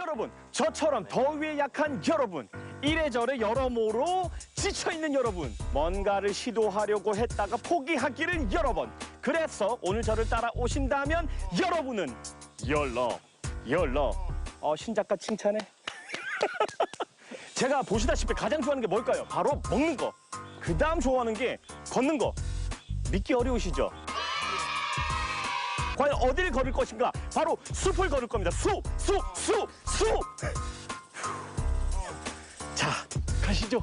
여러분, 저처럼 더위에 약한 여러분, 이래저래 여러모로 지쳐있는 여러분, 뭔가를 시도하려고 했다가 포기하기를 여러 번. 그래서 오늘 저를 따라오신다면 여러분은 열러. 신작가 칭찬해. 제가 보시다시피 가장 좋아하는 게 뭘까요? 바로 먹는 거. 그 다음 좋아하는 게 걷는 거. 믿기 어려우시죠? 과연 어디를 걸을 것인가? 바로 숲을 걸을 겁니다. 숲! 자, 가시죠.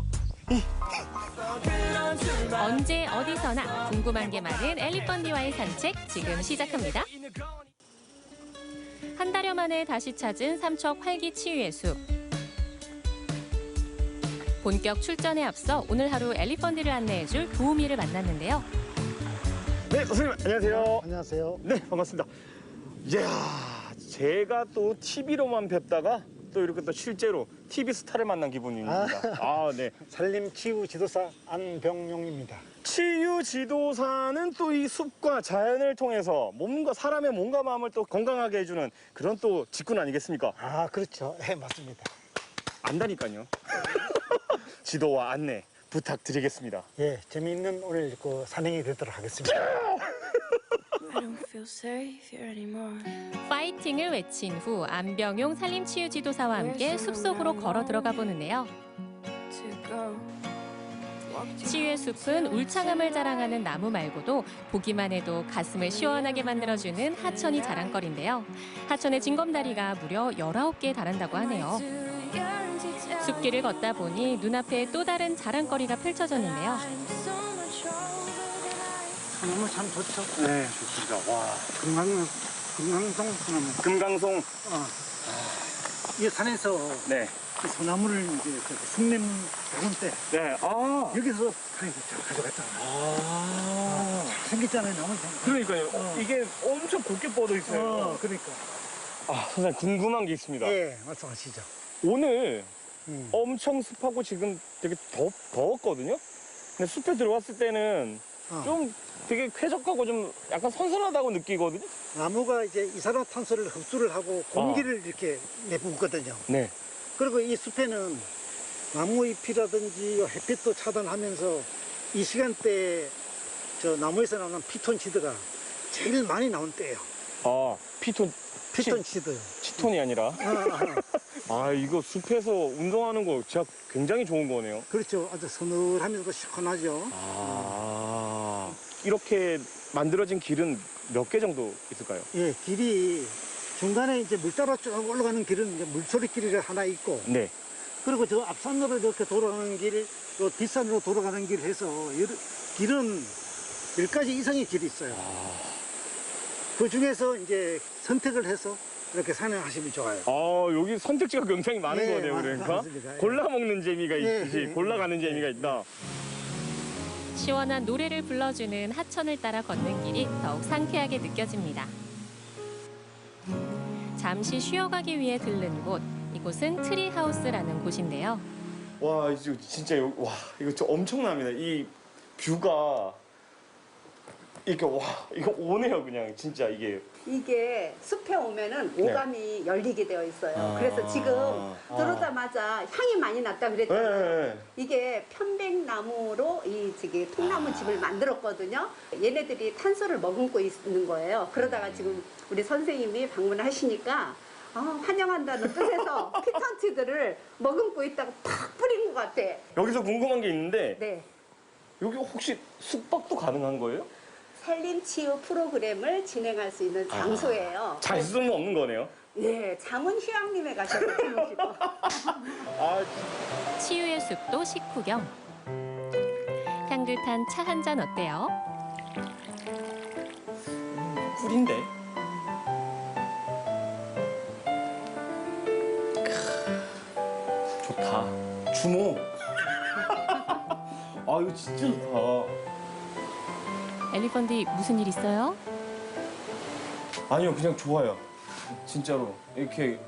언제 어디서나 궁금한 게 많은 엘리펀디와의 산책 지금 시작합니다. 한 달여 만에 다시 찾은 삼척 활기치유의 숲. 본격 출전에 앞서 오늘 하루 엘리펀디를 안내해줄 도우미를 만났는데요. 네, 선생님 안녕하세요. 안녕하세요. 네, 반갑습니다. 이야, 제가 또 TV로만 뵙다가 또 이렇게 또 실제로 TV 스타를 만난 기분입니다. 네. 산림치유지도사 안병용입니다. 치유지도사는 또 이 숲과 자연을 통해서 몸과 사람의 몸과 마음을 또 건강하게 해주는 그런 또 직군 아니겠습니까? 그렇죠. 네, 맞습니다. 안다니까요. 지도와 안내 부탁드리겠습니다. 예, 재미있는 오늘 그 산행이 되도록 하겠습니다. 파이팅을 외친 후 안병용 산림치유지도사와 함께 숲속으로 걸어 들어가 보는데요. 치유의 숲은 울창함을 자랑하는 나무 말고도 보기만 해도 가슴을 시원하게 만들어주는 하천이 자랑거리인데요. 하천의 징검다리가 무려 19개에 달한다고 하네요. 숲길을 걷다 보니 눈앞에 또 다른 자랑거리가 펼쳐졌는데요. 너무 참 좋죠. 네, 좋습니다. 와, 금강송 소나무. 금강송. 이 산에서 네. 그 소나무를 이제 숭례 백원 때 네. 여기서 가져갔잖아요. 생겼잖아요, 나무. 그러니까요. 이게 엄청 곱게 뻗어 있어요. 그러니까. 선생님 궁금한 게 있습니다. 예, 말씀하시죠. 오늘 엄청 습하고 지금 되게 더웠거든요. 근데 숲에 들어왔을 때는 좀 되게 쾌적하고 좀 약간 선선하다고 느끼거든요. 나무가 이제 이산화탄소를 흡수를 하고 공기를 이렇게 내뿜거든요. 네. 그리고 이 숲에는 나무 잎이라든지 햇빛도 차단하면서 이 시간대에 저 나무에서 나오는 피톤치드가 제일 많이 나온 때예요. 피톤치드요. 치톤이 아니라. 이거 숲에서 운동하는 거 진짜 굉장히 좋은 거네요. 그렇죠. 아주 서늘하면서도 시원하죠. 이렇게 만들어진 길은 몇 개 정도 있을까요? 예, 길이 중간에 이제 물 따라 쭉 올라가는 길은 이제 물소리길이 하나 있고, 네. 그리고 저 앞산으로 이렇게 돌아가는 길, 또 뒷산으로 돌아가는 길 해서 길은 10가지 이상의 길이 있어요. 그 중에서 이제 선택을 해서 이렇게 산행하시면 좋아요. 여기 선택지가 굉장히 많은 예, 거네요, 그러니까. 맞습니다. 예. 골라 먹는 재미가 있듯이 예. 골라가는 재미가 있다. 시원한 노래를 불러주는 하천을 따라 걷는 길이 더욱 상쾌하게 느껴집니다. 잠시 쉬어가기 위해 들른 곳, 이곳은 트리하우스라는 곳인데요. 와, 이거 진짜 이거 좀 엄청납니다. 이 뷰가 이렇게 이거 오네요, 그냥 진짜 이게. 이게 숲에 오면은 오감이 열리게 되어 있어요. 그래서 지금 들어오자마자 향이 많이 났다 그랬잖아요. 네. 이게 편백나무로 저기 통나무 집을 만들었거든요. 얘네들이 탄소를 머금고 있는 거예요. 그러다가 지금 우리 선생님이 방문하시니까 환영한다는 뜻에서 피톤치드를 머금고 있다가 팍 뿌린 것 같아. 여기서 궁금한 게 있는데 네. 여기 혹시 숙박도 가능한 거예요? 산림치유 프로그램을 진행할 수 있는 장소예요. 잘 수는 없는 거네요. 예, 잠은 휴양림에 가셔서 주무시고. 치유의 숲도 식후경. 향긋한 차 한 잔 어때요? 꿀인데. 좋다. 주모. 이거 진짜 좋다. 엘리펀디 무슨 일 있어요? 아니요, 그냥 좋아요. 진짜로. 이렇게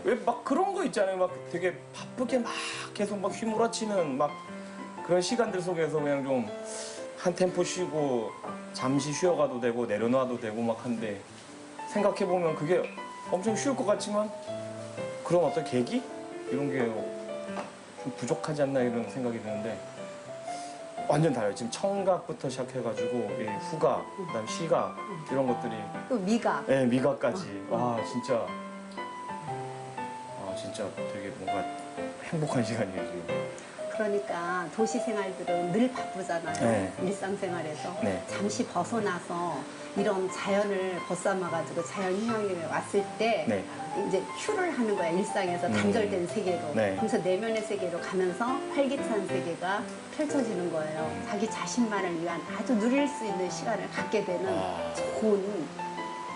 왜 막 그런 거 있잖아요. 막 되게 바쁘게 막 계속 막 휘몰아치는 막 그런 시간들 속에서 그냥 좀 한 템포 쉬고 잠시 쉬어가도 되고 내려놔도 되고 막 한데 생각해보면 그게 엄청 쉬울 것 같지만 그런 어떤 계기 이런 게 좀 부족하지 않나 이런 생각이 드는데 완전 달라요. 지금 청각부터 시작해가지고 이 후각, 그다음 시각 이런 것들이 또 미각. 네, 미각까지. 와 진짜 진짜 되게 뭔가 행복한 시간이에요 지금. 그러니까 도시 생활들은 늘 바쁘잖아요. 네. 일상생활에서. 네. 잠시 벗어나서 이런 자연을 벗삼아가지고 자연 휴양림에 왔을 때 네. 이제 휴를 하는 거야. 일상에서 단절된 세계로. 네. 그래서 내면의 세계로 가면서 활기찬 세계가 펼쳐지는 거예요. 자기 자신만을 위한 아주 누릴 수 있는 시간을 갖게 되는 좋은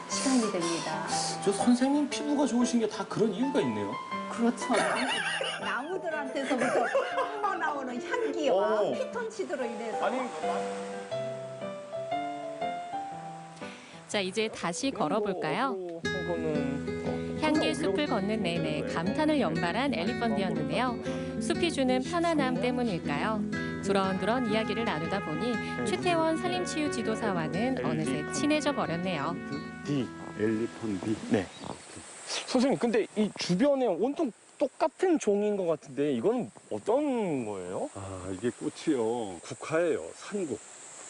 시간이 됩니다. 저 선생님 피부가 좋으신 게 다 그런 이유가 있네요. 그렇죠. 나무들한테서부터 흘러나오는 향기와 오. 피톤치드로 인해서 아니 자, 이제 다시 걸어볼까요? 이거는 향기의 숲을 걷는 내내 감탄을 연발한 엘리펀디였는데요. 숲이 주는 편안함 때문일까요? 두런두런 이야기를 나누다 보니 최태원 산림치유 지도사와는 어느새 친해져 버렸네요. D. 엘리펀디. 네. 선생님, 근데 이 주변에 온통 똑같은 종인 것 같은데 이건 어떤 거예요? 이게 꽃이요. 국화예요. 산국.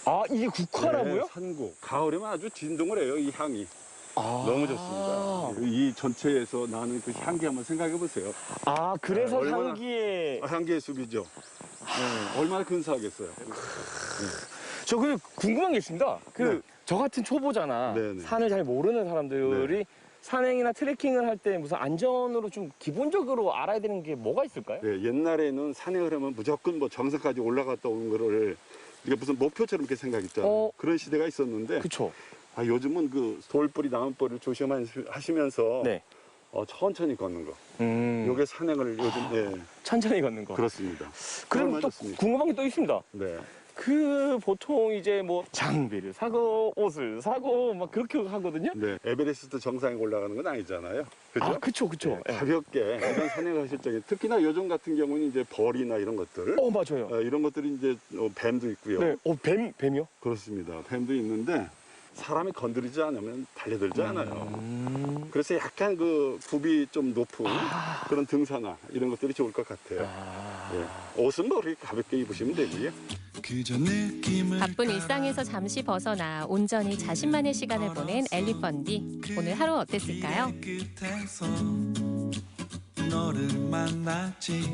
아, 이게 국화라고요? 네, 산국. 가을이면 아주 진동을 해요. 이 향이. 아. 너무 좋습니다. 이 전체에서 나는 그 향기 한번 생각해 보세요. 아, 그래서 얼마나- 향기에 향기의 숲이죠. 네, 얼마나 근사하겠어요. 저 근데 궁금한 게 있습니다. 네. 저 같은 초보자나 네네. 산을 잘 모르는 사람들이 산행이나 트레킹을 할 때 무슨 안전으로 좀 기본적으로 알아야 되는 게 뭐가 있을까요? 네, 옛날에는 산행을 하면 무조건 뭐 정상까지 올라갔다 온 거를 이게 무슨 목표처럼 이렇게 생각했잖아요. 그런 시대가 있었는데 그쵸. 요즘은 그 돌뿌리, 나무뿌리를 조심하시면서 네. 천천히 걷는 거. 요게 산행을 요즘 천천히 걷는 거. 그렇습니다. 그럼 정말 또 좋습니다. 궁금한 게 또 있습니다. 네. 보통 이제 뭐 장비를 사고 옷을 사고 막 그렇게 하거든요. 네. 에베레스트 정상에 올라가는 건 아니잖아요. 그죠? 그쵸. 네, 가볍게 이런 산행을 하실 적에 특히나 요즘 같은 경우는 이제 벌이나 이런 것들 맞아요. 이런 것들이 이제 뱀도 있고요. 네. 뱀이요? 그렇습니다. 뱀도 있는데 사람이 건드리지 않으면 달려들지 않아요. 그래서 약간 그 굽이 좀 높은 그런 등산화 이런 것들이 좋을 것 같아요. 예. 옷은 뭐 그렇게 가볍게 입으시면 되고요. 바쁜 일상에서 잠시 벗어나 온전히 자신만의 시간을 보낸 엘리펀디. 오늘 하루 어땠을까요?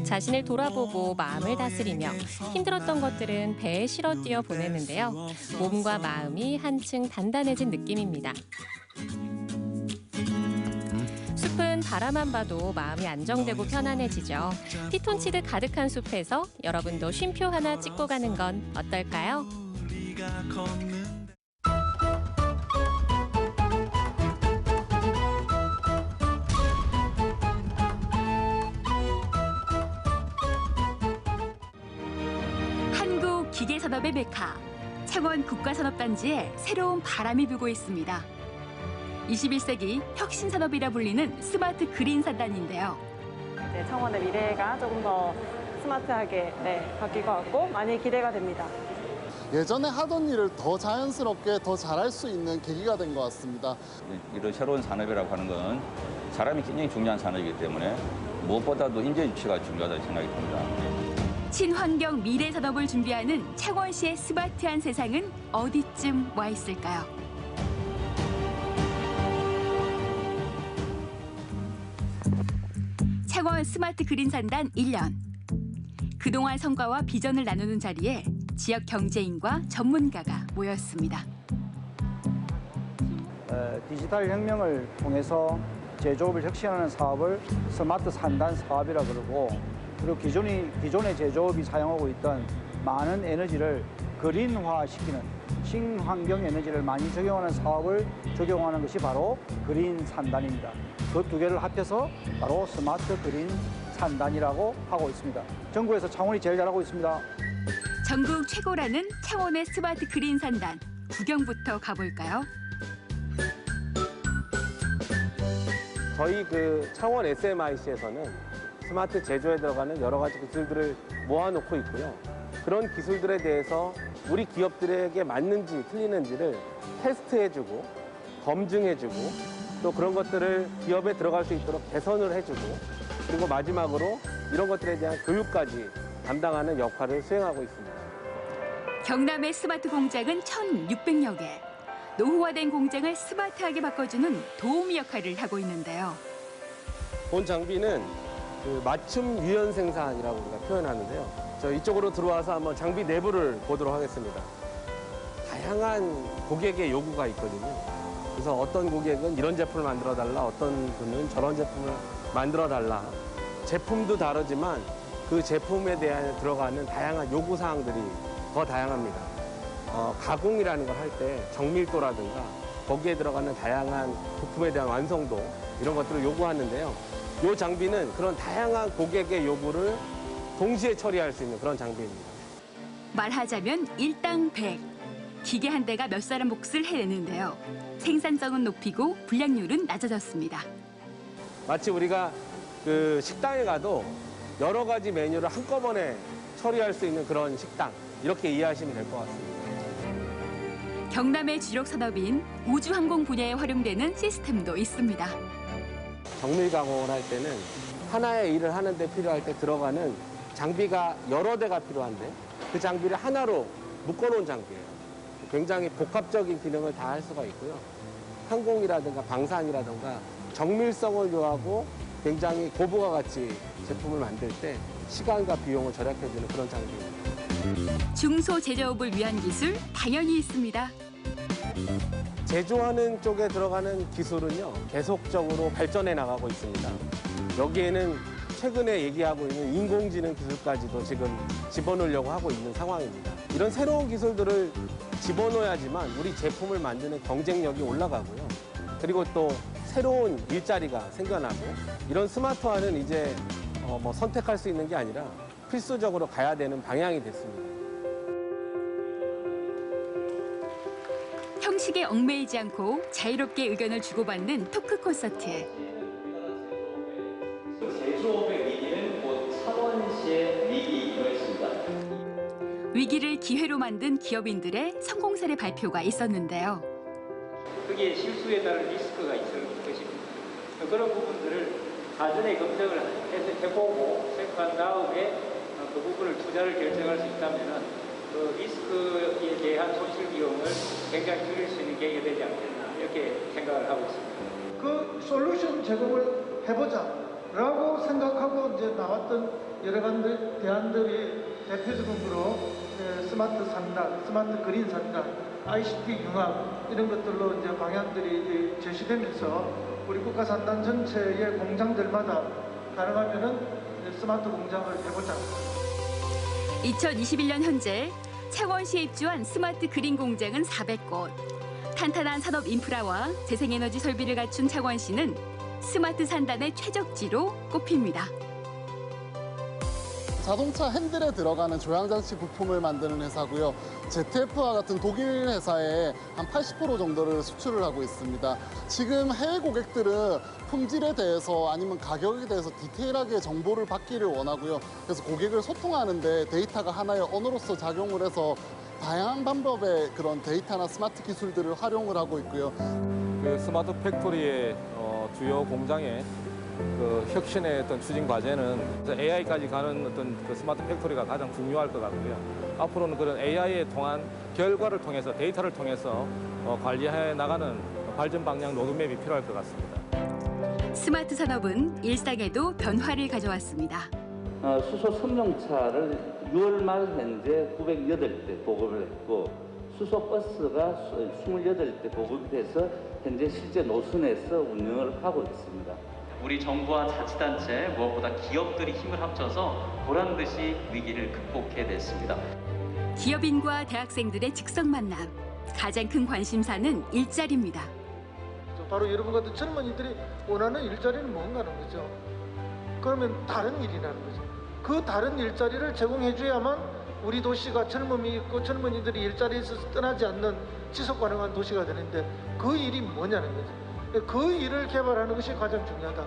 자신을 돌아보고 마음을 다스리며 힘들었던 것들은 배에 실어 뛰어 보냈는데요. 몸과 마음이 한층 단단해진 느낌입니다. 숲은 바라만 봐도 마음이 안정되고 편안해지죠. 피톤치드 가득한 숲에서 여러분도 쉼표 하나 찍고 가는 건 어떨까요? 한국 기계산업의 메카, 창원 국가산업단지에 새로운 바람이 불고 있습니다. 21세기 혁신산업이라 불리는 스마트 그린 산단인데요. 창원의 미래가 조금 더 스마트하게 바뀔 것 같고 많이 기대가 됩니다. 예전에 하던 일을 더 자연스럽게 더 잘할 수 있는 계기가 된 것 같습니다. 이런 새로운 산업이라고 하는 건 사람이 굉장히 중요한 산업이기 때문에 무엇보다도 인재 유치가 중요하다고 생각이 듭니다. 친환경 미래 산업을 준비하는 창원시의 스마트한 세상은 어디쯤 와 있을까요? 창원 스마트 그린 산단 1년. 그동안 성과와 비전을 나누는 자리에 지역 경제인과 전문가가 모였습니다. 디지털 혁명을 통해서 제조업을 혁신하는 사업을 스마트 산단 사업이라 그러고, 그리고 기존의 제조업이 사용하고 있던 많은 에너지를 그린화시키는 친환경 에너지를 많이 적용하는 사업을 적용하는 것이 바로 그린 산단입니다. 그 두 개를 합해서 바로 스마트 그린 산단이라고 하고 있습니다. 전국에서 창원이 제일 잘하고 있습니다. 전국 최고라는 창원의 스마트 그린 산단. 구경부터 가볼까요? 저희 그 창원 SMIC에서는 스마트 제조에 들어가는 여러 가지 기술들을 모아놓고 있고요. 그런 기술들에 대해서 우리 기업들에게 맞는지 틀리는지를 테스트해주고 검증해주고 또 그런 것들을 기업에 들어갈 수 있도록 개선을 해주고 그리고 마지막으로 이런 것들에 대한 교육까지 담당하는 역할을 수행하고 있습니다. 경남의 스마트 공장은 1,600여 개. 노후화된 공장을 스마트하게 바꿔주는 도우미 역할을 하고 있는데요. 본 장비는 그 맞춤 유연 생산이라고 우리가 표현하는데요. 저 이쪽으로 들어와서 한번 장비 내부를 보도록 하겠습니다. 다양한 고객의 요구가 있거든요. 그래서 어떤 고객은 이런 제품을 만들어달라, 어떤 분은 저런 제품을 만들어달라. 제품도 다르지만 그 제품에 대한 들어가는 다양한 요구사항들이 더 다양합니다. 가공이라는 걸 할 때 정밀도라든가 거기에 들어가는 다양한 부품에 대한 완성도 이런 것들을 요구하는데요. 이 장비는 그런 다양한 고객의 요구를 동시에 처리할 수 있는 그런 장비입니다. 말하자면 일당 100. 기계 한 대가 몇 사람 몫을 해내는데요. 생산성은 높이고 불량률은 낮아졌습니다. 마치 우리가 그 식당에 가도 여러 가지 메뉴를 한꺼번에 처리할 수 있는 그런 식당, 이렇게 이해하시면 될 것 같습니다. 경남의 주력 산업인 우주항공 분야에 활용되는 시스템도 있습니다. 정밀 가공을 할 때는 하나의 일을 하는데 필요할 때 들어가는 장비가 여러 대가 필요한데 그 장비를 하나로 묶어놓은 장비예요. 굉장히 복합적인 기능을 다 할 수가 있고요. 항공이라든가 방산이라든가 정밀성을 요하고 굉장히 고부가 가치 제품을 만들 때 시간과 비용을 절약해주는 그런 장비입니다. 중소제조업을 위한 기술 당연히 있습니다. 제조하는 쪽에 들어가는 기술은요, 계속적으로 발전해 나가고 있습니다. 여기에는 최근에 얘기하고 있는 인공지능 기술까지도 지금 집어넣으려고 하고 있는 상황입니다. 이런 새로운 기술들을 집어넣어야지만 우리 제품을 만드는 경쟁력이 올라가고요. 그리고 또 새로운 일자리가 생겨나고, 이런 스마트화는 이제 선택할 수 있는 게 아니라 필수적으로 가야 되는 방향이 됐습니다. 형식에 얽매이지 않고 자유롭게 의견을 주고받는 토크 콘서트. 제조업의 위기는 곧 창원시의 위기였습니다. 위기를 기회로 만든 기업인들의 성공 사례 발표가 있었는데요. 거기에 실수에 따른 리스크가 있을 것입니다. 그런 부분들을 사전에 검증을 해보고 체크한 다음에 그 부분을 투자를 결정할 수 있다면 그 리스크에 대한 손실 비용을 굉장히 줄일 수 있는 계기가 되지 않겠나 이렇게 생각을 하고 있습니다. 그 솔루션 제공을 해보자라고 생각하고 이제 나왔던 여러 가지 대안들이 대표적으로 스마트 산단, 스마트 그린 산단, ICT 융합 이런 것들로 이제 방향들이 제시되면서 우리 국가 산단 전체의 공장들마다 가능하면은 스마트 공장을 해보자. 2021년 현재 창원시에 입주한 스마트 그린 공장은 400곳. 탄탄한 산업 인프라와 재생에너지 설비를 갖춘 창원시는 스마트 산단의 최적지로 꼽힙니다. 자동차 핸들에 들어가는 조향장치 부품을 만드는 회사고요. ZF와 같은 독일 회사에 한 80% 정도를 수출을 하고 있습니다. 지금 해외 고객들은 품질에 대해서 아니면 가격에 대해서 디테일하게 정보를 받기를 원하고요. 그래서 고객을 소통하는데 데이터가 하나의 언어로서 작용을 해서 다양한 방법의 그런 데이터나 스마트 기술들을 활용을 하고 있고요. 그 스마트 팩토리의 주요 공장의 그 혁신의 어떤 추진 과제는 AI까지 가는 어떤 그 스마트 팩토리가 가장 중요할 것 같고요. 앞으로는 그런 AI에 통한 결과를 통해서 데이터를 통해서 관리해 나가는 발전 방향 로드맵이 필요할 것 같습니다. 스마트 산업은 일상에도 변화를 가져왔습니다. 수소 승용차를 6월 말 현재 908대 보급을 했고 수소 버스가 28대 보급이 돼서 현재 실제 노선에서 운영을 하고 있습니다. 우리 정부와 자치단체 무엇보다 기업들이 힘을 합쳐서 보란듯이 위기를 극복해냈습니다. 기업인과 대학생들의 즉석 만남. 가장 큰 관심사는 일자리입니다. 바로 여러분 같은 젊은이들이 원하는 일자리는 뭔가는 거죠. 그러면 다른 일이라는 거죠. 그 다른 일자리를 제공해줘야만 우리 도시가 젊음이 있고 젊은이들이 일자리에서 떠나지 않는 지속 가능한 도시가 되는데 그 일이 뭐냐는 거죠. 그 일을 개발하는 것이 가장 중요하다.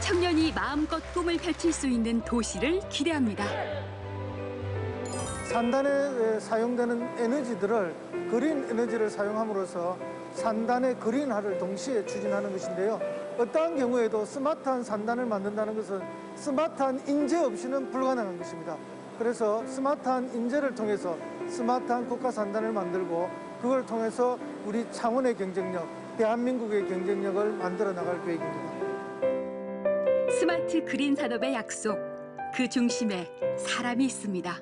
청년이 마음껏 꿈을 펼칠 수 있는 도시를 기대합니다. 산단에 사용되는 에너지들을 그린 에너지를 사용함으로써 산단의 그린화를 동시에 추진하는 것인데요. 어떠한 경우에도 스마트한 산단을 만든다는 것은 스마트한 인재 없이는 불가능한 것입니다. 그래서 스마트한 인재를 통해서 스마트한 국가 산단을 만들고 그걸 통해서 우리 창원의 경쟁력, 대한민국의 경쟁력을 만들어 나갈 계획입니다. 스마트 그린 산업의 약속, 그 중심에 사람이 있습니다.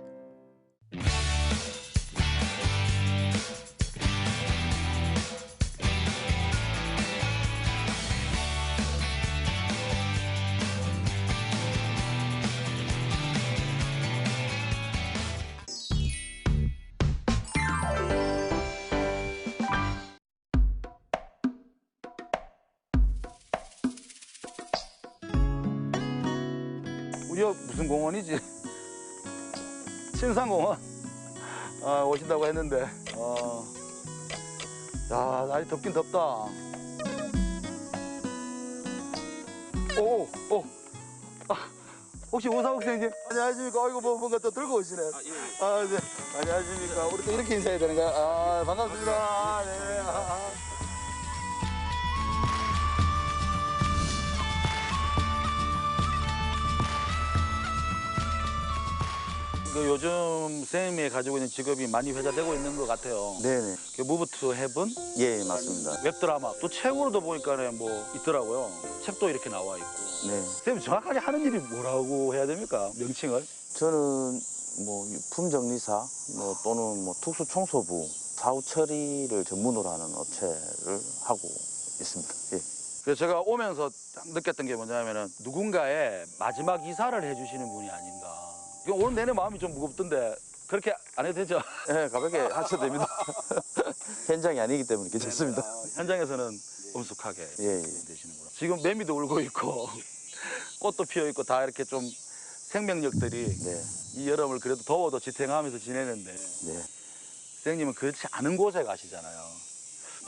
우리가 무슨 공원이지? 신상공원 오신다고 했는데 야, 날이 덥긴 덥다. 혹시 오사옥 선생님 안녕하십니까? 아이고 뭔가 또 들고 오시네. 네. 안녕하십니까? 우리 또 이렇게 인사해야 되는 거야? 반갑습니다. 네. 요즘 선생님이 가지고 있는 직업이 많이 회자되고 있는 것 같아요. 네네. 무브 투 헤븐? 예, 맞습니다. 웹드라마. 또 책으로도 보니까 뭐 있더라고요. 책도 이렇게 나와 있고. 네. 선생님 정확하게 하는 일이 뭐라고 해야 됩니까? 명칭을? 저는 뭐 유품정리사 또는 뭐 특수청소부, 사후 처리를 전문으로 하는 업체를 하고 있습니다. 예. 그래서 제가 오면서 딱 느꼈던 게 뭐냐면은 누군가의 마지막 이사를 해주시는 분이 아닌가. 오늘 내내 마음이 좀 무겁던데 그렇게 안 해도 되죠? 네, 가볍게 하셔도 됩니다. 현장이 아니기 때문에 괜찮습니다. 현장에서는 엄숙하게 예. 되시는구나. 지금 매미도 울고 있고 꽃도 피어 있고 다 이렇게 좀 생명력들이 이 여름을 그래도 더워도 지탱하면서 지내는데 선생님은 그렇지 않은 곳에 가시잖아요.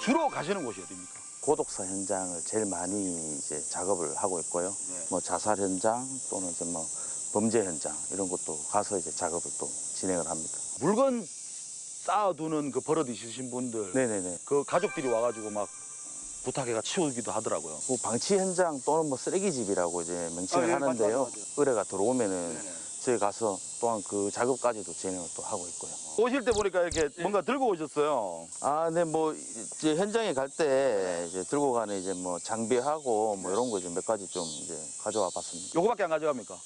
주로 가시는 곳이 어디입니까? 고독사 현장을 제일 많이 이제 작업을 하고 있고요. 뭐 자살 현장 또는 이제 뭐 범죄 현장 이런 것도 가서 이제 작업을 또 진행을 합니다. 물건 쌓아두는 그 버릇 있으신 분들, 네네네. 그 가족들이 와가지고 막 부탁해가 치우기도 하더라고요. 그 방치 현장 또는 뭐 쓰레기집이라고 이제 명칭을 하는데요. 맞아. 의뢰가 들어오면은 저희 가서 또한 그 작업까지도 진행을 또 하고 있고요. 오실 때 보니까 이렇게 뭔가 들고 오셨어요. 네, 뭐 이제 현장에 갈 때 이제 들고 가는 이제 뭐 장비하고 뭐 이런 거 이제 몇 가지 좀 이제 가져와 봤습니다. 요거밖에 안 가져갑니까?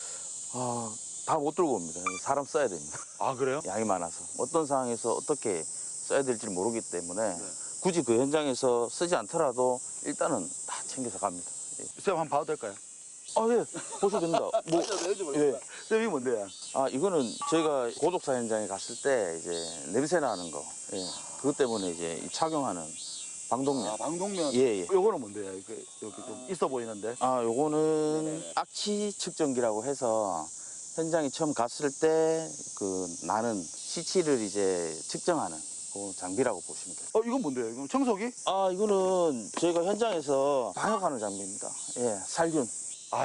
다 못 들고 옵니다. 사람 써야 됩니다. 아, 그래요? 양이 많아서. 어떤 상황에서 어떻게 써야 될지 모르기 때문에 굳이 그 현장에서 쓰지 않더라도 일단은 다 챙겨서 갑니다. 선생님 한번 봐도 될까요? 예. 보셔도 됩니다. 뭐, 예. 선생님 뭔데요? 이거는 저희가 고독사 현장에 갔을 때 이제 냄새 나는 거. 예. 그것 때문에 이제 착용하는 방독면. 방독면? 예. 요거는 뭔데요? 여기 좀 있어 보이는데? 요거는 악취 측정기라고 해서 현장에 처음 갔을 때 그 나는 시치를 이제 측정하는 그 장비라고 보시면 돼요. 이건 뭔데요? 이건 청소기? 이거는 저희가 현장에서 방역하는 장비입니다. 예, 살균.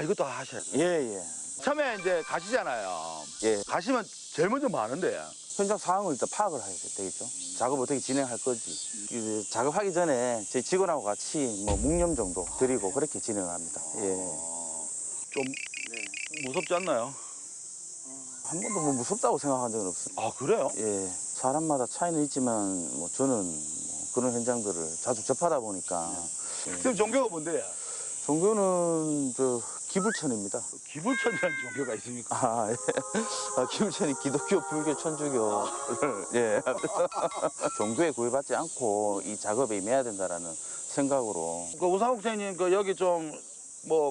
이것도 하셔야 돼요? 예. 처음에 이제 가시잖아요. 예. 가시면 제일 먼저 뭐 하는데? 현장 상황을 일단 파악을 해야 되겠죠. 작업 어떻게 진행할 건지. 이제 작업하기 전에 저희 직원하고 같이 뭐 묵념 정도 드리고 그렇게 진행을 합니다. 예. 좀 무섭지 않나요? 한 번도 뭐 무섭다고 생각한 적은 없어요. 그래요? 예. 사람마다 차이는 있지만 뭐 저는 뭐 그런 현장들을 자주 접하다 보니까. 선생님 종교가 뭔데요? 종교는 기불천입니다. 기불천이라는 종교가 있습니까? 예. 기불천이 기독교, 불교, 천주교를 예. 종교에 구애받지 않고 이 작업에 임해야 된다라는 생각으로. 오사옥 선생님 여기 좀 뭐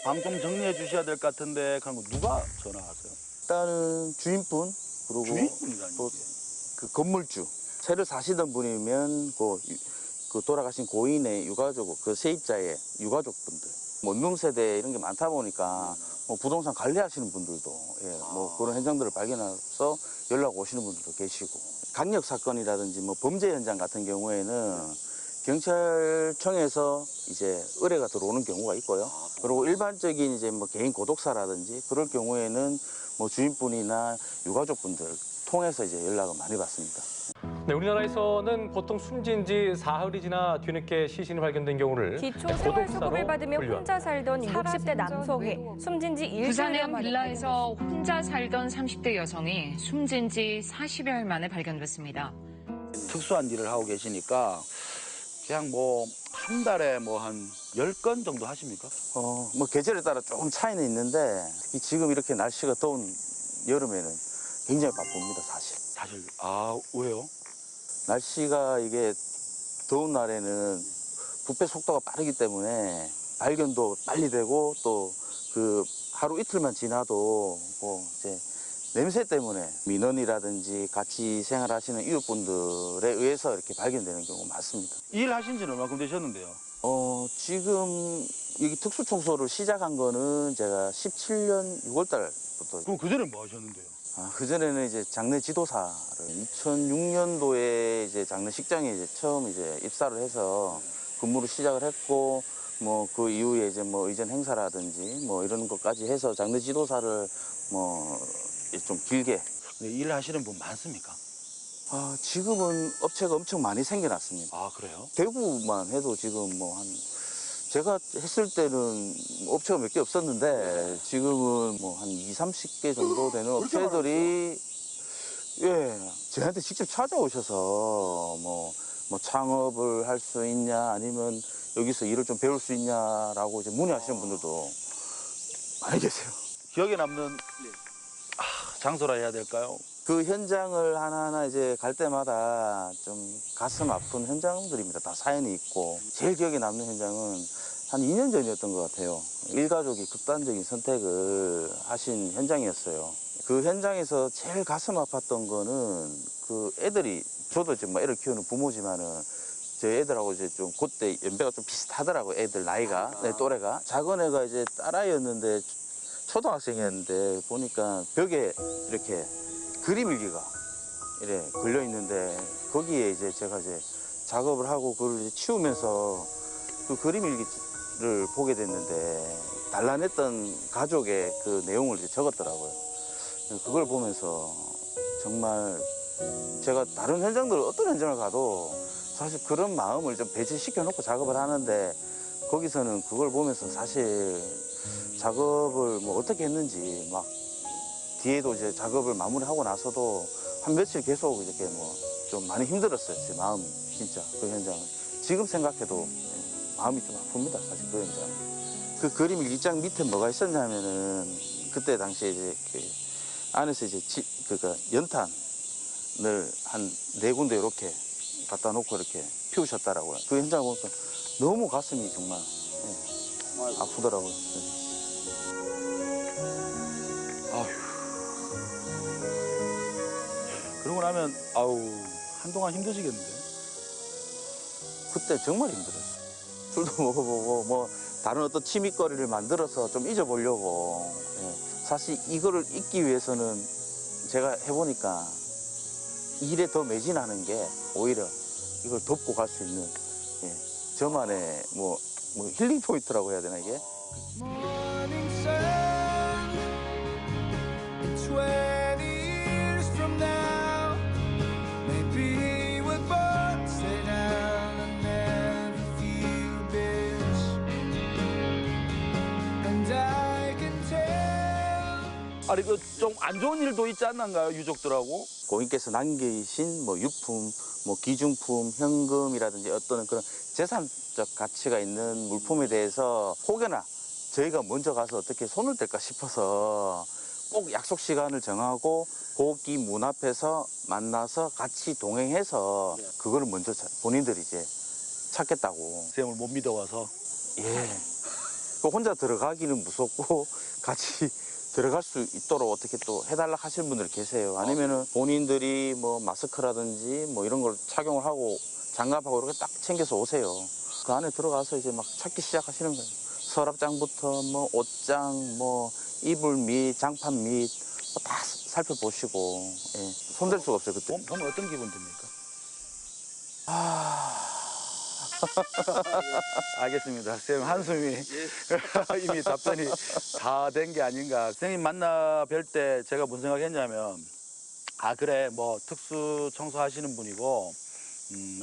방 좀 정리해 주셔야 될 것 같은데 그런 거 누가 전화하세요? 일단은 주인분 그리고 주인분이라니 또 그 건물주 새를 사시던 분이면 그 돌아가신 고인의 유가족 그 세입자의 유가족분들 원룸 세대 이런 게 많다 보니까 뭐 부동산 관리하시는 분들도 뭐 그런 현장들을 발견해서 연락 오시는 분들도 계시고 강력 사건이라든지 뭐 범죄 현장 같은 경우에는 경찰청에서 이제 의뢰가 들어오는 경우가 있고요. 그리고 일반적인 이제 뭐 개인 고독사라든지 그럴 경우에는 뭐 주인분이나 유가족분들 통해서 이제 연락을 많이 받습니다. 네, 우리나라에서는 보통 숨진 지 사흘이 지나 뒤늦게 시신이 발견된 경우를 기초생활수급을 받으며 혼자 살던 60대 남성이 숨진 지 일주일 부산의 한 만에 빌라에서 혼자 살던 30대 여성이 숨진 지 40여일 만에 발견됐습니다. 특수한 일을 하고 계시니까 그냥 뭐 한 달에 뭐 한 10건 정도 하십니까? 뭐 계절에 따라 조금 차이는 있는데 특히 지금 이렇게 날씨가 더운 여름에는 굉장히 바쁩니다, 사실. 왜요? 날씨가 이게 더운 날에는 부패 속도가 빠르기 때문에 발견도 빨리 되고 또 그 하루 이틀만 지나도 뭐 이제 냄새 때문에 민원이라든지 같이 생활하시는 이웃분들에 의해서 이렇게 발견되는 경우가 많습니다. 일하신 지는 얼마큼 되셨는데요? 지금 여기 특수청소를 시작한 거는 제가 17년 6월 달부터. 그럼 그전에 뭐 하셨는데요? 그전에는 이제 장례 지도사를 2006년도에 이제 장례식장에 이제 처음 이제 입사를 해서 근무를 시작을 했고 뭐 그 이후에 이제 뭐 이전 행사라든지 뭐 이런 것까지 해서 장례 지도사를 뭐 좀 길게. 일을 하시는 분 많습니까? 지금은 업체가 엄청 많이 생겨났습니다. 그래요? 대구만 해도 지금 뭐 제가 했을 때는 업체가 몇 개 없었는데 지금은 뭐 한 20, 30개 정도 되는 업체들이 저한테 직접 찾아오셔서 뭐 창업을 할 수 있냐 아니면 여기서 일을 좀 배울 수 있냐라고 이제 문의하시는 분들도 많이 계세요. 기억에 남는 장소라 해야 될까요? 그 현장을 하나하나 이제 갈 때마다 좀 가슴 아픈 현장들입니다. 다 사연이 있고 제일 기억에 남는 현장은 한 2년 전이었던 것 같아요. 일가족이 극단적인 선택을 하신 현장이었어요. 그 현장에서 제일 가슴 아팠던 거는 그 애들이 저도 이제 뭐 애를 키우는 부모지만은 제 애들하고 이제 좀 그때 연배가 좀 비슷하더라고요. 애들 나이가 또래가 작은 애가 이제 딸아이였는데 초등학생이었는데 보니까 벽에 이렇게 그림 일기가 이래 걸려 있는데 거기에 이제 제가 이제 작업을 하고 그걸 이제 치우면서 그 그림 일기를 보게 됐는데 단란했던 가족의 그 내용을 이제 적었더라고요. 그걸 보면서 정말 제가 다른 현장들 어떤 현장을 가도 사실 그런 마음을 좀 배제시켜 놓고 작업을 하는데 거기서는 그걸 보면서 사실 작업을 뭐 어떻게 했는지 막 뒤에도 이제 작업을 마무리하고 나서도 한 며칠 계속 이렇게 뭐 좀 많이 힘들었어요. 제 마음이 진짜 그 현장은 지금 생각해도 마음이 좀 아픕니다. 사실 그 현장. 그 그림 일기장 밑에 뭐가 있었냐면은 그때 당시에 이제 그 안에서 이제 그러니까 연탄을 한 4군데 이렇게 갖다 놓고 이렇게 피우셨다라고요. 그 현장 보니까 너무 가슴이 정말 아프더라고요. 그러고 나면 한동안 힘드시겠는데? 그때 정말 힘들었어요. 술도 먹어보고 뭐 다른 어떤 취미거리를 만들어서 좀 잊어보려고. 사실 이거를 잊기 위해서는 제가 해보니까 일에 더 매진하는 게 오히려 이걸 덮고 갈 수 있는 저만의 뭐 힐링 포인트라고 해야 되나 이게? 아니 그 좀 안 좋은 일도 있지 않나요 유족들하고? 고인께서 남기신 뭐 유품, 뭐 기중품, 현금이라든지 어떤 그런 재산적 가치가 있는 물품에 대해서 혹여나 저희가 먼저 가서 어떻게 손을 댈까 싶어서 꼭 약속 시간을 정하고 고기 문 앞에서 만나서 같이 동행해서 그거를 먼저 본인들이 이제 찾겠다고. 쌤을 못 믿어와서? 혼자 들어가기는 무섭고 같이 들어갈 수 있도록 어떻게 또 해달라 하시는 분들 계세요. 아니면은 본인들이 뭐 마스크라든지 뭐 이런 걸 착용을 하고 장갑하고 이렇게 딱 챙겨서 오세요. 그 안에 들어가서 이제 막 찾기 시작하시는 거예요. 서랍장부터 뭐 옷장, 뭐 이불 및 장판 및 다 살펴보시고 손댈 수가 없어요 그때. 보면 어떤 기분 듭니까? 알겠습니다. 쌤 한숨이 이미 답변이 다 된 게 아닌가. 선생님 만나 뵐 때 제가 무슨 생각했냐면 아 그래 뭐 특수 청소하시는 분이고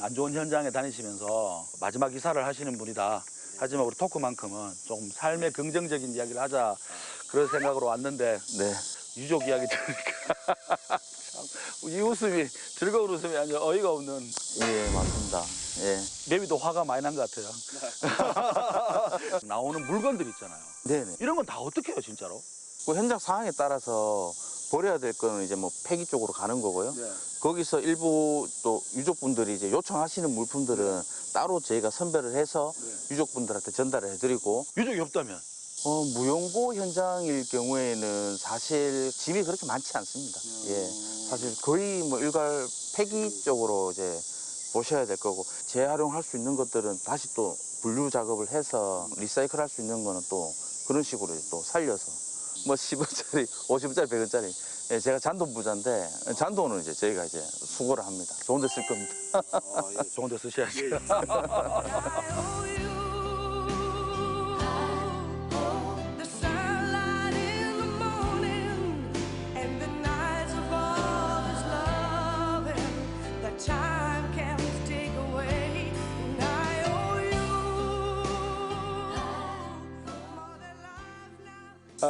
안 좋은 현장에 다니시면서 마지막 이사를 하시는 분이다. 하지만 우리 토크만큼은 조금 삶의 긍정적인 이야기를 하자 그런 생각으로 왔는데 네. 유족 이야기 들으니까 이 웃음이 즐거운 웃음이 아니라 어이가 없는. 예, 맞습니다. 예. 매미도 화가 많이 난 것 같아요. 나오는 물건들 있잖아요. 네네. 이런 건 다 어떻게 해요, 진짜로? 그 현장 상황에 따라서 버려야 될 거는 이제 뭐 폐기 쪽으로 가는 거고요. 네. 거기서 일부 또 유족분들이 이제 요청하시는 물품들은 따로 저희가 선별을 해서 유족분들한테 전달을 해드리고. 유족이 없다면? 무용고 현장일 경우에는 사실 짐이 그렇게 많지 않습니다. 예. 사실 거의 뭐 일괄 폐기 쪽으로 이제 보셔야 될 거고, 재활용할 수 있는 것들은 다시 또 분류 작업을 해서 리사이클 할 수 있는 거는 또 그런 식으로 또 살려서 뭐 10원짜리, 50원짜리, 100원짜리. 예, 제가 잔돈 부자인데 잔돈은 이제 저희가 이제 수거를 합니다. 좋은 데 쓸 겁니다. 예, 좋은 데 쓰셔야죠.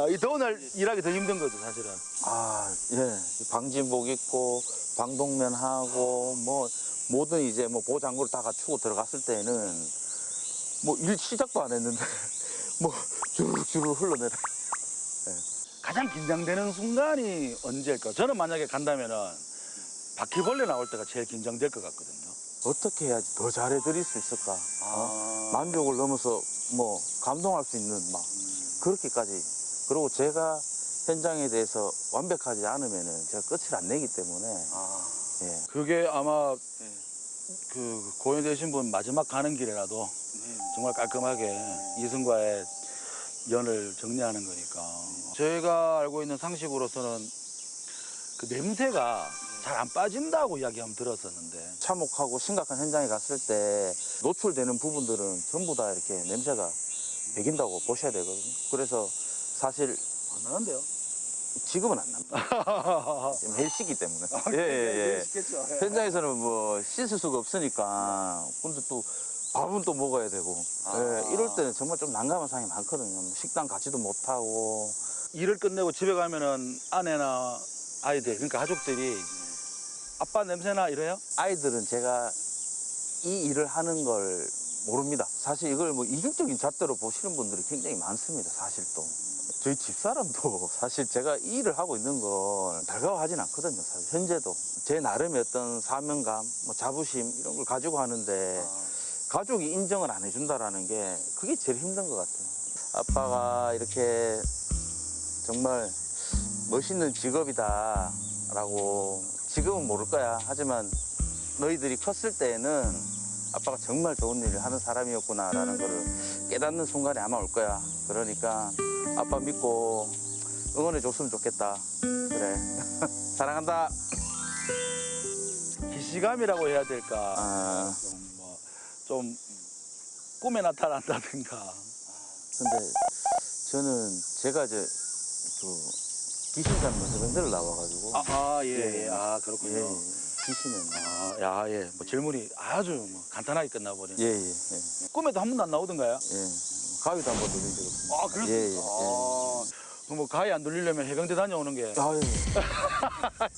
이 더운 날 일하기 더 힘든 거죠, 사실은. 아, 예. 방진복 입고, 방독면 하고, 뭐, 모든 이제 뭐 보호장구를 다 갖추고 들어갔을 때는 뭐 일 시작도 안 했는데, 뭐, 주르륵 흘러내려. 예. 가장 긴장되는 순간이 언제일까? 저는 만약에 간다면은 바퀴벌레 나올 때가 제일 긴장될 것 같거든요. 어떻게 해야지 더 잘해드릴 수 있을까? 만족을 넘어서 뭐, 감동할 수 있는 막, 그렇게까지. 그리고 제가 현장에 대해서 완벽하지 않으면은 제가 끝을 안 내기 때문에. 예. 그게 아마 그 고연되신 분 마지막 가는 길에라도 정말 깔끔하게 이승과의 연을 정리하는 거니까. 저희가 알고 있는 상식으로서는 그 냄새가 잘 안 빠진다고 이야기 한번 들었었는데. 참혹하고 심각한 현장에 갔을 때 노출되는 부분들은 전부 다 이렇게 냄새가 배긴다고 보셔야 되거든요. 그래서 사실 안 나는데요? 지금은 안 납니다. 매일 씻기 때문에. 예. 현장에서는 뭐 씻을 수가 없으니까. 근데 또 밥은 또 먹어야 되고. 예, 이럴 때는 정말 좀 난감한 상황이 많거든요. 식당 가지도 못하고. 일을 끝내고 집에 가면은 아내나 아이들, 그러니까 가족들이 아빠 냄새나 이래요? 아이들은 제가 이 일을 하는 걸 모릅니다. 사실 이걸 뭐 이중적인 잣대로 보시는 분들이 굉장히 많습니다. 사실 또. 저희 집사람도 사실 제가 이 일을 하고 있는 걸 달가워하진 않거든요. 사실 현재도 제 나름의 어떤 사명감, 뭐 자부심 이런 걸 가지고 하는데 가족이 인정을 안 해준다라는 게 그게 제일 힘든 것 같아요. 아빠가 이렇게 정말 멋있는 직업이다라고 지금은 모를 거야. 하지만 너희들이 컸을 때에는 아빠가 정말 좋은 일을 하는 사람이었구나라는 거를 깨닫는 순간이 아마 올 거야. 그러니까 아빠 믿고 응원해줬으면 좋겠다. 그래. 사랑한다. 기시감이라고 해야 될까? 좀 꿈에 나타난다든가. 근데 저는 제가 이제 그 귀신 잡는 해병대를 나와가지고. 예. 아, 그렇군요. 예. 귀신은. 뭐 질문이 아주 뭐 간단하게 끝나버리네. 예. 꿈에도 한 번도 안 나오던가요? 예. 가위도 한 번 돌린 적 없습니다. 그렇습니까? 그럼 뭐 가위 안 돌리려면 해병대 다녀오는 게.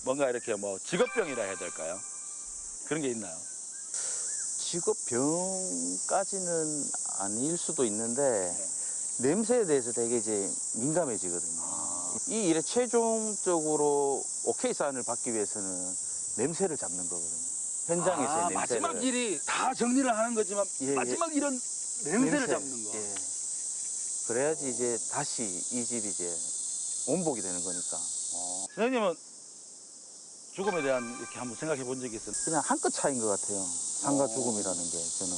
뭔가 이렇게 뭐 직업병이라 해야 될까요? 그런 게 있나요? 직업병까지는 아닐 수도 있는데 냄새에 대해서 되게 이제 민감해지거든요. 이 일에 최종적으로 오케이 사인을 받기 위해서는 냄새를 잡는 거거든요. 현장에서의 냄새를. 마지막 일이 다 정리를 하는 거지만 마지막 일은 냄새를 잡는 거. 예. 그래야지 이제 다시 이 집이 이제 원복이 되는 거니까. 선생님은 죽음에 대한 이렇게 한번 생각해 본 적이 있어요? 그냥 한 끗 차이인 것 같아요. 삶과 죽음이라는 게 저는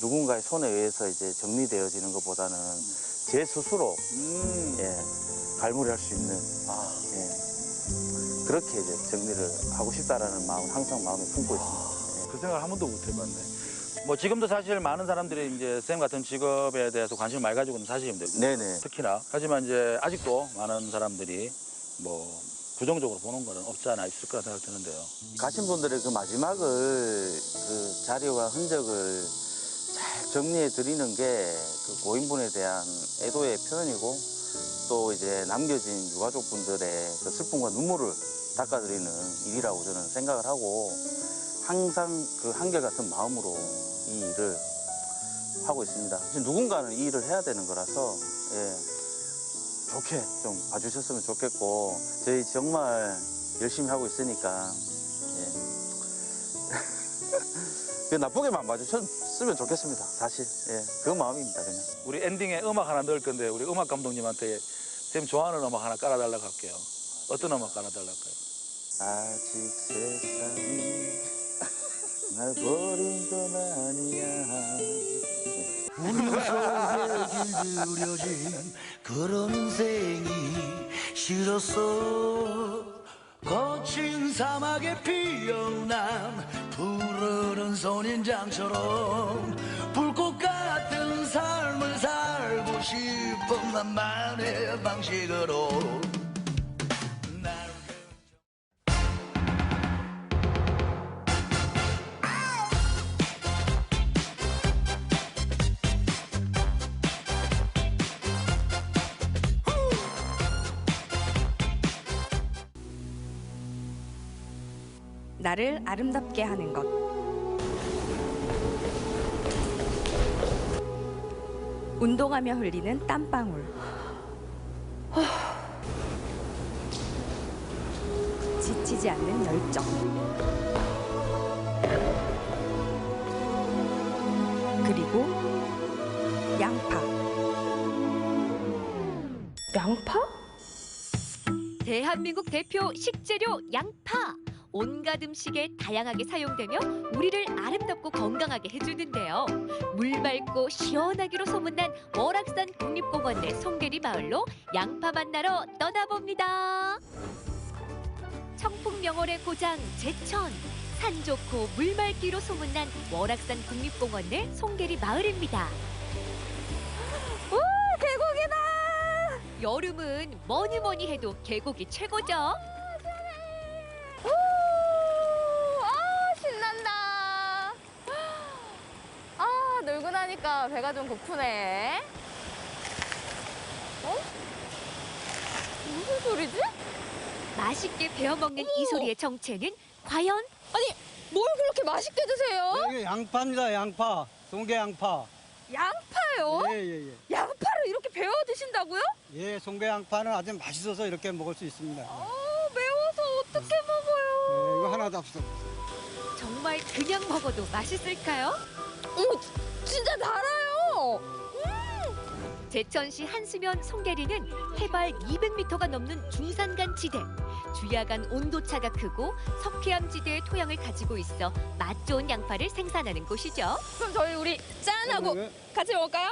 누군가의 손에 의해서 이제 정리되어지는 것보다는 제 스스로 갈무리할 수 있는 그렇게 이제 정리를 하고 싶다라는 마음 항상 마음에 품고 있습니다. 그 생각을 한 번도 못 해봤네. 뭐 지금도 사실 많은 사람들이 이제 쌤 같은 직업에 대해서 관심을 많이 가지고 있는 사실입니다. 네네. 특히나. 하지만 이제 아직도 많은 사람들이 뭐 부정적으로 보는 거는 없지 않아 있을 거라 생각 드는데요. 가신 분들의 그 마지막을 그 자료와 흔적을 잘 정리해 드리는 게 그 고인분에 대한 애도의 표현이고 또 이제 남겨진 유가족분들의 그 슬픔과 눈물을 닦아드리는 일이라고 저는 생각을 하고 항상 그 한결같은 마음으로 이 일을 하고 있습니다. 누군가는 이 일을 해야 되는 거라서 좋게 좀 봐주셨으면 좋겠고 저희 정말 열심히 하고 있으니까 나쁘게만 봐주셨으면 좋겠습니다. 사실 그 마음입니다. 그냥. 우리 엔딩에 음악 하나 넣을 건데 우리 음악 감독님한테 쌤 좋아하는 음악 하나 깔아달라고 할게요. 어떤 음악 깔아달랄까요? 아직 세상이 날 버린 건 아니야. 운명 속에 길들여진 그런 인생이 싫었어. 거친 사막에 피어난 푸르른 선인장처럼 불꽃 같은 삶을 살고 싶은 나만의 방식으로. 나를 아름답게 하는 것. 운동하며 흘리는 땀방울. 지치지 않는 열정. 그리고 양파. 양파? 대한민국 대표 식재료 양파. 온갖 음식에 다양하게 사용되며 우리를 아름답고 건강하게 해주는데요. 물 맑고 시원하기로 소문난 월악산 국립공원 내 송계리 마을로 양파 만나러 떠나봅니다. 청풍명월의 고장 제천. 산 좋고 물 맑기로 소문난 월악산 국립공원 내 송계리 마을입니다. 오, 계곡이다! 여름은 뭐니 해도 계곡이 최고죠. 신난다. 놀고 나니까 배가 좀 고프네. 무슨 소리지? 맛있게 베어먹는 이 소리의 정체는 과연? 아니, 뭘 그렇게 맛있게 드세요? 이게 양파입니다, 양파. 송계 양파. 양파요? 예. 양파를 이렇게 베어 드신다고요? 예, 송계 양파는 아주 맛있어서 이렇게 먹을 수 있습니다. 매워서 어떻게 먹어요? 이거 하나도 없어. 정말 그냥 먹어도 맛있을까요? 진짜 달아요. 제천시 한수면 송계리는 해발 200m가 넘는 중산간 지대. 주야간 온도차가 크고 석회암 지대의 토양을 가지고 있어 맛 좋은 양파를 생산하는 곳이죠. 그럼 우리 짠하고 같이 먹을까요?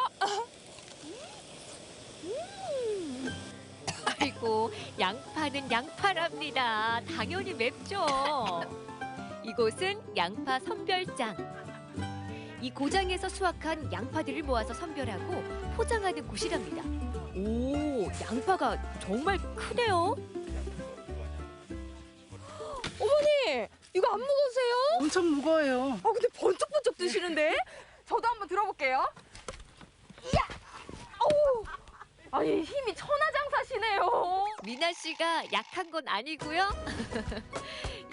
아이고, 양파는 양파랍니다. 당연히 맵죠. 이곳은 양파 선별장. 이 고장에서 수확한 양파들을 모아서 선별하고 포장하는 곳이랍니다. 오, 양파가 정말 크네요. 어머니, 이거 안 무거우세요? 엄청 무거워요. 근데 번쩍번쩍 드시는데? 저도 한번 들어볼게요. 이야! 어우! 아니, 힘이 천하장사시네요. 미나 씨가 약한 건 아니고요.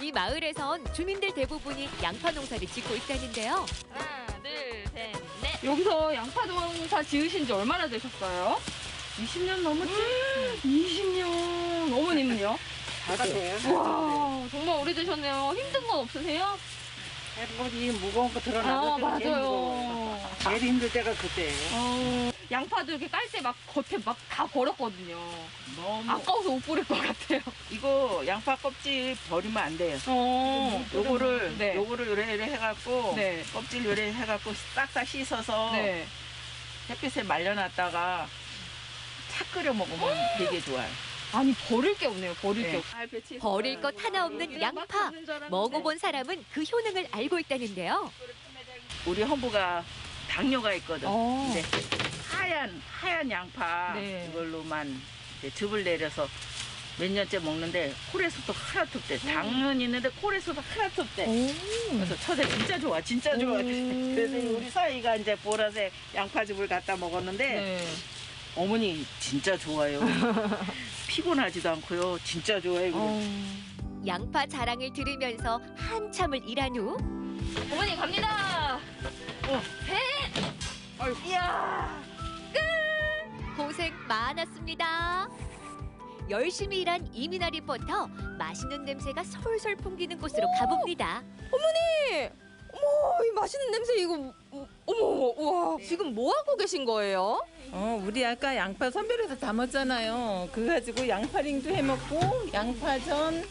이 마을에선 주민들 대부분이 양파 농사를 짓고 있다는데요. 하나, 둘, 셋, 넷. 여기서 양파 농사 지으신 지 얼마나 되셨어요? 20년 넘었지? 20년. 어머님은요? 같아요. 와, 정말 오래되셨네요. 힘든 건 없으세요? 이 무거운 거 드러나서 맞아요. 제일 힘들 때가 그때예요. 양파도 이렇게 깔 때 막 겉에 막 다 버렸거든요. 너무 아까워서 못 버릴 것 같아요. 이거 양파 껍질 버리면 안 돼요. 요거를 요래 해갖고 껍질 요래 해갖고 싹 해서 햇빛에 말려놨다가 차 끓여 먹으면 되게 좋아요. 아니, 버릴 게 없네요. 버릴 게 없. 버릴 것 하나 없는 양파. 먹어본 사람은 그 효능을 알고 있다는데요. 우리 허브가 당뇨가 있거든. 이제 하얀 양파 이걸로만 이제 즙을 내려서 몇 년째 먹는데 콜에서도 하나도 없대. 당은 있는데 콜에서도 하나도 없대. 그래서 처제 진짜 좋아, 진짜 좋아. 그래서 우리 사이가 이제 보라색 양파즙을 갖다 먹었는데 어머니 진짜 좋아요. 피곤하지도 않고요. 진짜 좋아요. 양파 자랑을 들으면서 한참을 일한 후 어머니 갑니다. 셋. 이야. 끝! 고생 많았습니다. 열심히 일한 이민아 리포터, 맛있는 냄새가 솔솔 풍기는 곳으로 가봅니다. 어머니! 어머, 이 맛있는 냄새 이거 어머, 우와. 지금 뭐 하고 계신 거예요? 우리 아까 양파 선별해서 담았잖아요. 그거 가지고 양파링도 해먹고 양파전,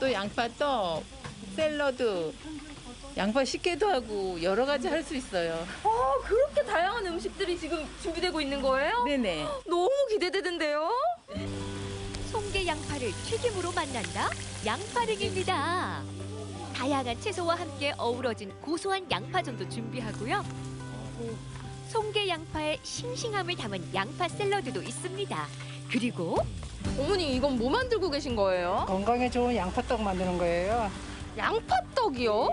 또 양파떡, 샐러드, 양파 식혜도 하고 여러 가지 할 수 있어요. 그렇게 다양한 음식들이 지금 준비되고 있는 거예요? 네네. 너무 기대되는데요? 송게 양파를 튀김으로 만난다? 양파링입니다. 다양한 채소와 함께 어우러진 고소한 양파전도 준비하고요. 송게 양파의 싱싱함을 담은 양파 샐러드도 있습니다. 그리고 어머니 이건 뭐 만들고 계신 거예요? 건강에 좋은 양파떡 만드는 거예요. 양파떡이요?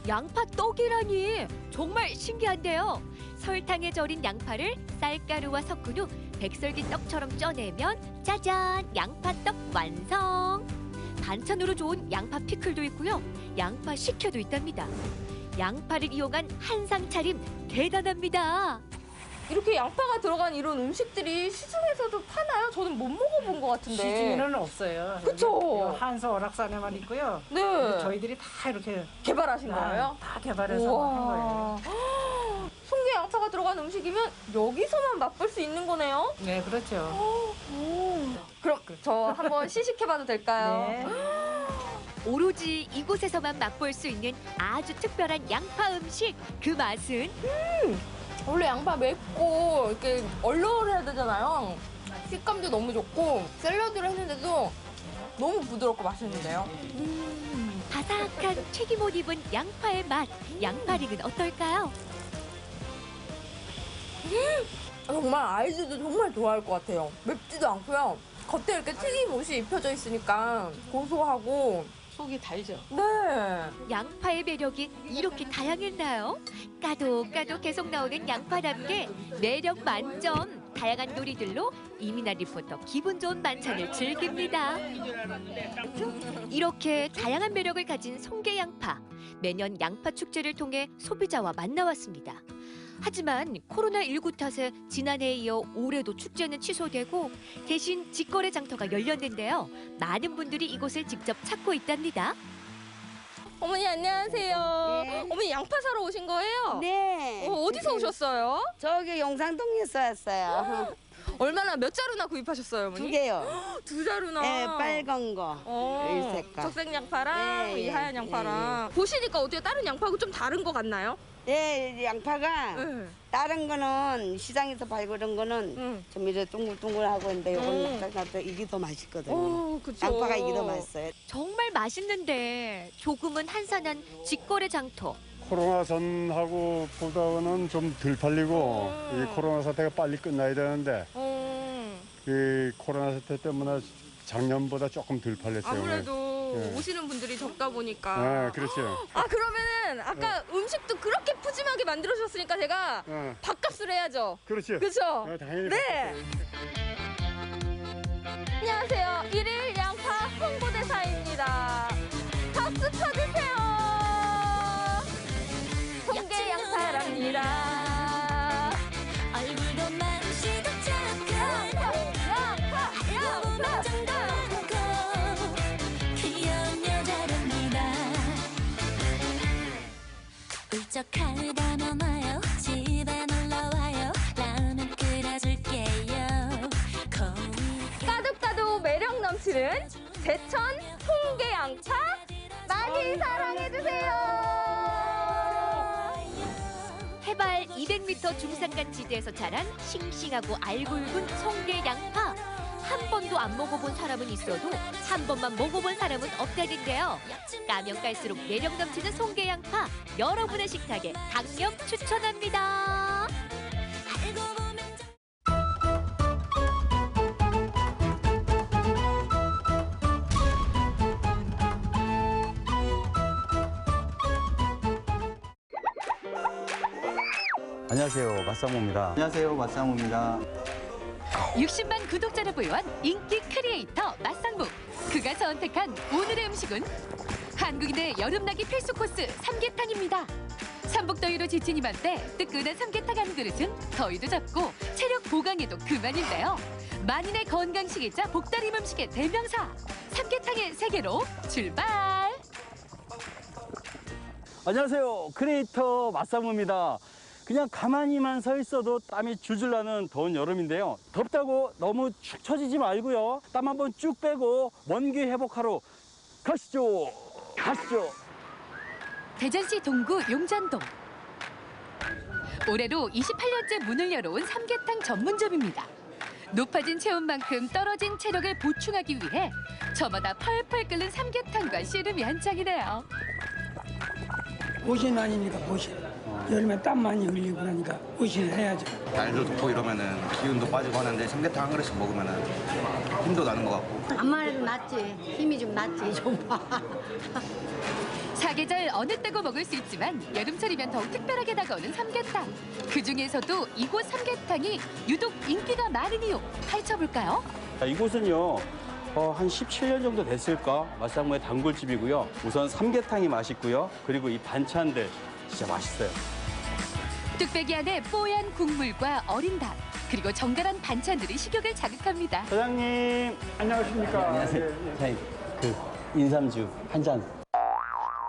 양파떡이라니 정말 신기한데요. 설탕에 절인 양파를 쌀가루와 섞은 후 백설기 떡처럼 쪄내면 짜잔! 양파떡 완성! 반찬으로 좋은 양파 피클도 있고요. 양파 식혀도 있답니다. 양파를 이용한 한상 차림 대단합니다. 이렇게 양파가 들어간 이런 음식들이 시중에서도 파나요? 저는 못 먹어본 것 같은데. 시중에는 없어요. 그쵸? 한서 오락산에만 있고요. 네. 저희들이 다 이렇게 개발하신 거예요? 다 개발해서 한 거예요. 송게 양파가 들어간 음식이면 여기서만 맛볼 수 있는 거네요? 네, 그렇죠. 그럼 저 한번 시식해봐도 될까요? 네. 오로지 이곳에서만 맛볼 수 있는 아주 특별한 양파 음식. 그 맛은 원래 양파 맵고 이렇게 얼얼해야 되잖아요. 식감도 너무 좋고 샐러드를 했는데도 너무 부드럽고 맛있는데요. 바삭한 튀김옷 입은 양파의 맛. 양파링은 어떨까요? 정말 아이들도 정말 좋아할 것 같아요. 맵지도 않고요. 겉에 이렇게 튀김옷이 입혀져 있으니까 고소하고 속이 달죠. 네. 양파의 매력이 이렇게 다양했나요? 까도 계속 나오는 양파답게 매력 만점. 다양한 요리들로 이민아 리포터 기분 좋은 만찬을 즐깁니다. 이렇게 다양한 매력을 가진 송게 양파. 매년 양파 축제를 통해 소비자와 만나왔습니다. 하지만 코로나19 탓에 지난해에 이어 올해도 축제는 취소되고 대신 직거래 장터가 열렸는데요. 많은 분들이 이곳을 직접 찾고 있답니다. 어머니 안녕하세요. 네. 어머니 양파 사러 오신 거예요? 네. 어디서 오셨어요? 저기 용산동에서 왔어요. 얼마나 몇 자루나 구입하셨어요, 어머니? 2개요. 2자루나. 네, 빨간 거. 이 색깔. 적색 양파랑 네, 이 하얀 양파랑. 보시니까 어떻게 다른 양파하고 좀 다른 것 같나요? 네, 양파가 다른 거는 시장에서 팔고 이런 거는 좀 이렇게 둥글둥글하고 있는데 이건 이게 더 맛있거든요. 그쵸. 양파가 이게 더 맛있어요. 정말 맛있는데 조금은 한산한 직거래 장터. 코로나 전하고 보다는 좀 덜 팔리고 이 코로나 사태가 빨리 끝나야 되는데 이 코로나 사태 때문에 작년보다 조금 덜 팔렸어요. 아무래도 네. 오시는 분들이 적다 보니까. 네, 그렇죠. 그러면은 아까 음식도 그렇게 푸짐하게 만들어주셨으니까 제가 밥값을 해야죠. 그렇죠. 그렇죠? 당연히. 네. 안녕하세요. 일일 양파 홍보대사입니다. 박수 쳐주세요. 송게 양파랍니다. 얼굴도 맛이 더 착한 양파 귀여운 여자랍니다. 울적하다면 와요 집에 놀러와요 라면 끓여줄게요. 까득까득 매력 넘치는 제천 송게 양파 많이 사랑해주세요. 해발 200m 중산간 지대에서 자란 싱싱하고 알굵은 송게 양파. 한 번도 안 먹어본 사람은 있어도 한 번만 먹어본 사람은 없다는데요. 까면 깔수록 매력 넘치는 송게 양파. 여러분의 식탁에 강력 추천합니다. 안녕하세요, 맛상무입니다. 안녕하세요, 맛상무입니다. 60만 구독자를 보유한 인기 크리에이터 맛상무. 그가 선택한 오늘의 음식은 한국인의 여름나기 필수 코스 삼계탕입니다. 삼복더위로 지친 이맘때 뜨끈한 삼계탕 한 그릇은 더위도 잡고 체력 보강에도 그만인데요. 만인의 건강식이자 복다림 음식의 대명사 삼계탕의 세계로 출발! 안녕하세요, 크리에이터 맛상무입니다. 그냥 가만히만 서 있어도 땀이 줄줄 나는 더운 여름인데요. 덥다고 너무 축 처지지 말고요. 땀 한번 쭉 빼고 원기 회복하러 가시죠. 가시죠. 대전시 동구 용잔동. 올해로 28년째 문을 열어온 삼계탕 전문점입니다. 높아진 체온만큼 떨어진 체력을 보충하기 위해 저마다 펄펄 끓는 삼계탕과 씨름이 한창이네요. 보신 아닙니까, 보신. 여름에 땀 많이 흘리고 그러니까 보신을 해야죠. 날도 덥고 이러면은 기운도 빠지고 하는데 삼계탕 한 그릇씩 먹으면은 힘도 나는 것 같고. 암만 해도 낫지. 힘이 좀 낫지, 좀 봐. 사계절 어느 때고 먹을 수 있지만 여름철이면 더욱 특별하게 다가오는 삼계탕. 그중에서도 이곳 삼계탕이 유독 인기가 많은 이유 파헤쳐볼까요? 이곳은요, 한 17년 정도 됐을까? 맛상무의 단골집이고요. 우선 삼계탕이 맛있고요. 그리고 이 반찬들 진짜 맛있어요. 뚝배기 안에 뽀얀 국물과 어린 닭, 그리고 정갈한 반찬들이 식욕을 자극합니다. 사장님, 안녕하십니까? 안녕하세요. 사장님, 인삼주 한 잔.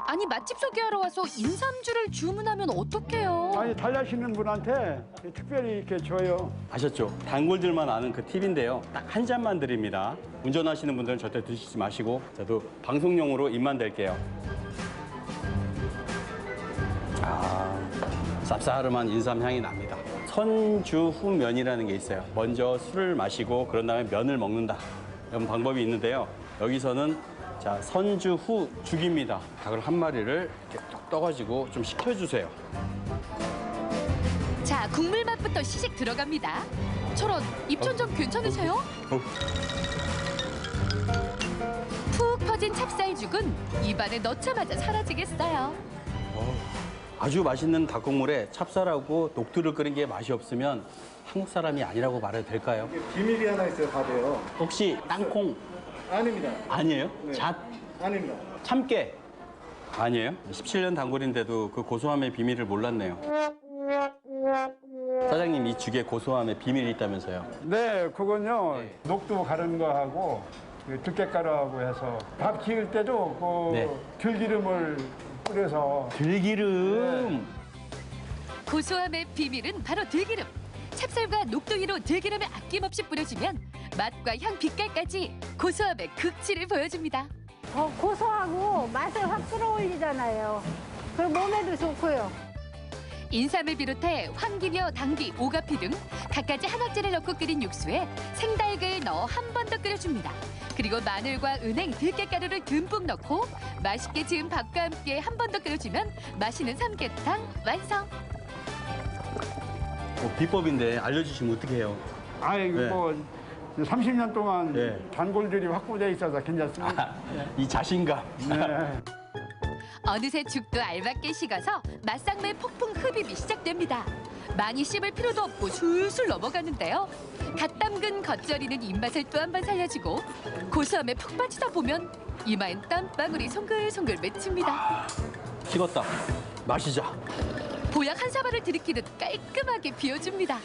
아니 맛집 소개하러 와서 인삼주를 주문하면 어떡해요? 아니, 달라시는 분한테 특별히 이렇게 줘요. 아셨죠? 단골들만 아는 그 팁인데요. 딱 한 잔만 드립니다. 운전하시는 분들은 절대 드시지 마시고 저도 방송용으로 입만 댈게요. 쌉싸름한 인삼 향이 납니다. 선주후면이라는 게 있어요. 먼저 술을 마시고 그런 다음에 면을 먹는다. 이런 방법이 있는데요. 여기서는 자, 선주 후 죽입니다. 닭을 한 마리를 이렇게 뚝 떠가지고 좀 식혀주세요. 자, 국물 맛부터 시식 들어갑니다. 저런, 입천장 괜찮으세요? 푹 퍼진 찹쌀죽은 입안에 넣자마자 사라지겠어요. 아주 맛있는 닭국물에 찹쌀하고 녹두를 끓인 게 맛이 없으면 한국 사람이 아니라고 말해도 될까요? 비밀이 하나 있어요, 다돼요. 혹시 땅콩? 아닙니다. 아니에요? 네. 잣? 아닙니다. 참깨? 아니에요? 17년 단골인데도 그 고소함의 비밀을 몰랐네요. 사장님, 이 죽에 고소함의 비밀이 있다면서요? 네, 그건요. 녹두 가른 거하고 들깨가루하고 해서 밥 지을 때도 들기름을 뿌려서. 들기름? 네. 고소함의 비밀은 바로 들기름. 찹쌀과 녹두기로 들기름을 아낌없이 뿌려주면 맛과 향, 빛깔까지 고소함의 극치를 보여줍니다. 고소하고 맛을 확 끌어올리잖아요. 그리고 몸에도 좋고요. 인삼을 비롯해 황기며 당귀, 오가피 등 갖가지 한약재를 넣고 끓인 육수에 생닭을 넣어 한 번 더 끓여줍니다. 그리고 마늘과 은행, 들깨가루를 듬뿍 넣고 맛있게 지은 밥과 함께 한 번 더 끓여주면 맛있는 삼계탕 완성! 비법인데 알려주시면 어떡해요? 아이고, 네. 뭐 30년 동안 네. 단골들이 확보돼 있어서 괜찮습니다. 이 자신감. 네. 어느새 죽도 알맞게 식어서 맛상무의 폭풍 흡입이 시작됩니다. 많이 씹을 필요도 없고 술술 넘어가는데요. 갓 담근 겉절이는 입맛을 또 한 번 살려주고 고소함에 푹 빠지다 보면 이마엔 땀방울이 송글송글 맺힙니다. 식었다. 마시자. 보약 한 사발을 들이키듯 깔끔하게 비워줍니다.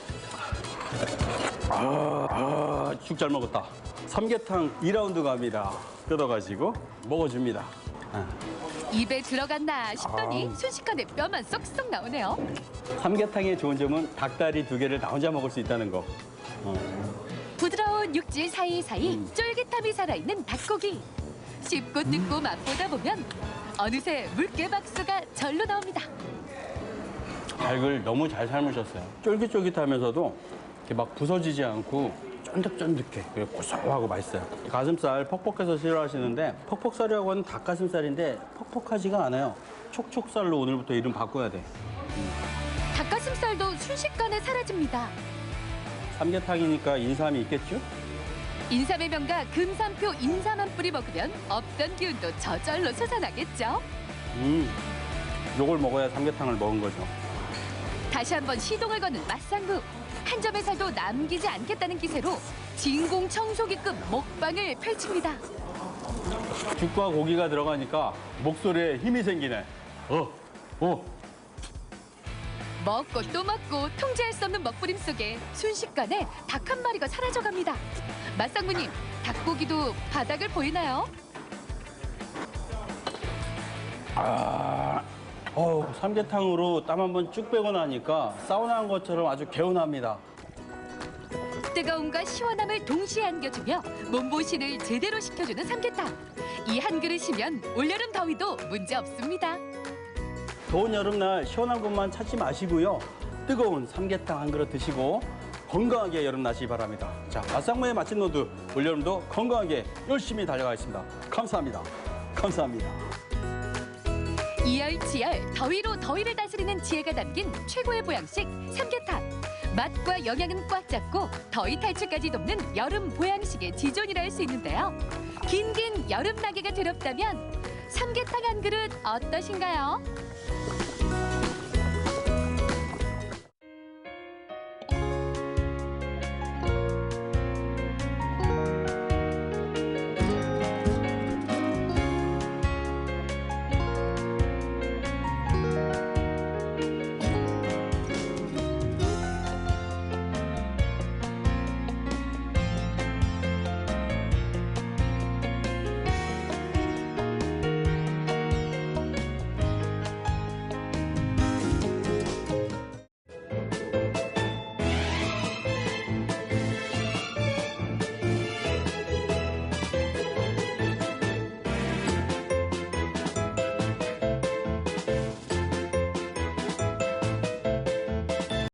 죽 잘 먹었다. 삼계탕 2라운드 갑니다. 뜯어가지고 먹어줍니다. 입에 들어갔나 싶더니 순식간에 뼈만 쏙쏙 나오네요. 삼계탕의 좋은 점은 닭다리 2개를 나 혼자 먹을 수 있다는 거. 부드러운 육질 사이사이 쫄깃함이 살아있는 닭고기. 씹고 뜯고 맛보다 보면 어느새 물개 박수가 절로 나옵니다. 닭을 너무 잘 삶으셨어요. 쫄깃쫄깃하면서도 이렇게 막 부서지지 않고 쫀득쫀득해. 그리고 고소하고 맛있어요. 가슴살 퍽퍽해서 싫어하시는데 퍽퍽살이라고 하는 닭가슴살인데 퍽퍽하지가 않아요. 촉촉살로 오늘부터 이름 바꿔야 돼. 닭가슴살도 순식간에 사라집니다. 삼계탕이니까 인삼이 있겠죠? 인삼의 명가 금삼표 인삼 한 뿌리 먹으면 없던 기운도 저절로 솟아나겠죠. 요걸 먹어야 삼계탕을 먹은 거죠. 다시 한번 시동을 거는 맛상무. 한 점의 살도 남기지 않겠다는 기세로 진공 청소기급 먹방을 펼칩니다. 죽과 고기가 들어가니까 목소리에 힘이 생기네. 먹고 또 먹고 통제할 수 없는 먹부림 속에 순식간에 닭 한 마리가 사라져갑니다. 맛상무님, 닭고기도 바닥을 보이나요? 삼계탕으로 땀 한 번 쭉 빼고 나니까 사우나 한 것처럼 아주 개운합니다. 뜨거움과 시원함을 동시에 안겨주며 몸보신을 제대로 시켜주는 삼계탕. 이 한 그릇이면 올여름 더위도 문제 없습니다. 더운 여름날 시원한 곳만 찾지 마시고요. 뜨거운 삼계탕 한 그릇 드시고 건강하게 여름 나시기 바랍니다. 자, 맛상무의 맛집 노드 올여름도 건강하게 열심히 달려가겠습니다. 감사합니다. 감사합니다. 이열치열 더위로 더위를 다스리는 지혜가 담긴 최고의 보양식 삼계탕. 맛과 영양은 꽉 잡고 더위 탈출까지 돕는 여름 보양식의 지존이라 할 수 있는데요. 긴긴 여름 나기가 두렵다면 삼계탕 한 그릇 어떠신가요?